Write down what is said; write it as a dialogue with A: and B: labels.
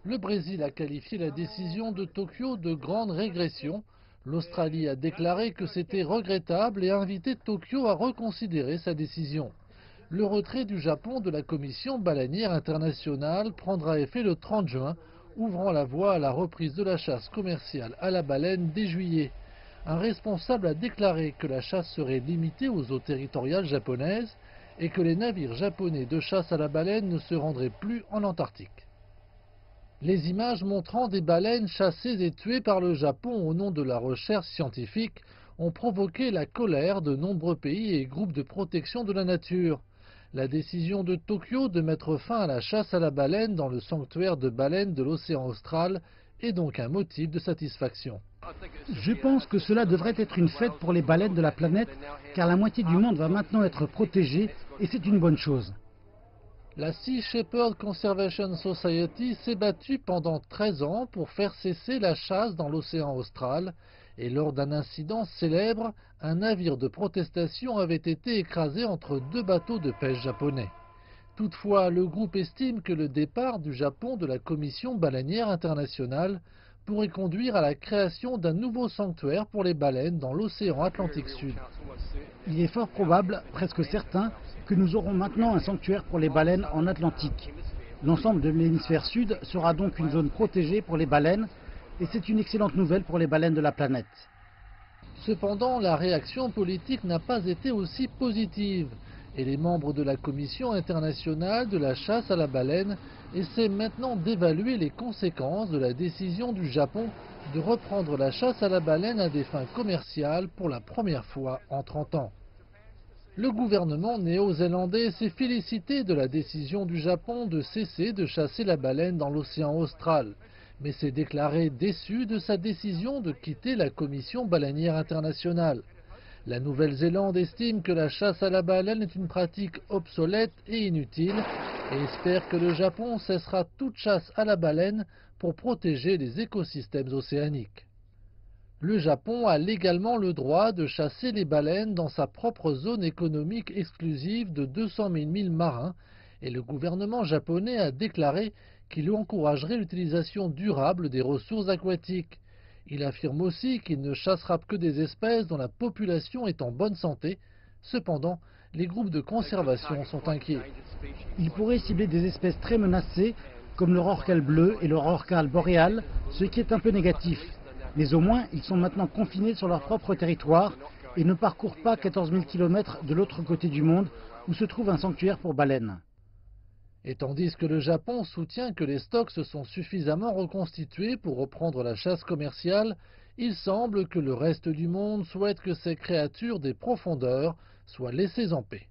A: Le Brésil a qualifié la décision de Tokyo de grande régression. L'Australie a déclaré que c'était regrettable et a invité Tokyo à reconsidérer sa décision. Le retrait du Japon de la Commission baleinière internationale prendra effet le 30 juin, ouvrant la voie à la reprise de la chasse commerciale à la baleine dès juillet. Un responsable a déclaré que la chasse serait limitée aux eaux territoriales japonaises et que les navires japonais de chasse à la baleine ne se rendraient plus en Antarctique. Les images montrant des baleines chassées et tuées par le Japon au nom de la recherche scientifique ont provoqué la colère de nombreux pays et groupes de protection de la nature. La décision de Tokyo de mettre fin à la chasse à la baleine dans le sanctuaire de baleines de l'océan Austral est donc un motif de satisfaction.
B: Je pense que cela devrait être une fête pour les baleines de la planète, car la moitié du monde va maintenant être protégée et c'est une bonne chose.
A: La Sea Shepherd Conservation Society s'est battue pendant 13 ans pour faire cesser la chasse dans l'océan austral et lors d'un incident célèbre, un navire de protestation avait été écrasé entre deux bateaux de pêche japonais. Toutefois, le groupe estime que le départ du Japon de la Commission baleinière internationale pourrait conduire à la création d'un nouveau sanctuaire pour les baleines dans l'océan Atlantique Sud.
B: Il est fort probable, presque certain, que nous aurons maintenant un sanctuaire pour les baleines en Atlantique. L'ensemble de l'hémisphère sud sera donc une zone protégée pour les baleines et c'est une excellente nouvelle pour les baleines de la planète.
A: Cependant, la réaction politique n'a pas été aussi positive et les membres de la Commission internationale de la chasse à la baleine essaient maintenant d'évaluer les conséquences de la décision du Japon de reprendre la chasse à la baleine à des fins commerciales pour la première fois en 30 ans. Le gouvernement néo-zélandais s'est félicité de la décision du Japon de cesser de chasser la baleine dans l'océan austral, mais s'est déclaré déçu de sa décision de quitter la Commission baleinière internationale. La Nouvelle-Zélande estime que la chasse à la baleine est une pratique obsolète et inutile et espère que le Japon cessera toute chasse à la baleine pour protéger les écosystèmes océaniques. Le Japon a légalement le droit de chasser les baleines dans sa propre zone économique exclusive de 200 000 milles marins et le gouvernement japonais a déclaré qu'il encouragerait l'utilisation durable des ressources aquatiques. Il affirme aussi qu'il ne chassera que des espèces dont la population est en bonne santé. Cependant, les groupes de conservation sont inquiets.
B: Il pourrait cibler des espèces très menacées comme le rorqual bleu et le rorqual boréal, ce qui est un peu négatif. Mais au moins, ils sont maintenant confinés sur leur propre territoire et ne parcourent pas 14 000 km de l'autre côté du monde où se trouve un sanctuaire pour baleines.
A: Et tandis que le Japon soutient que les stocks se sont suffisamment reconstitués pour reprendre la chasse commerciale, il semble que le reste du monde souhaite que ces créatures des profondeurs soient laissées en paix.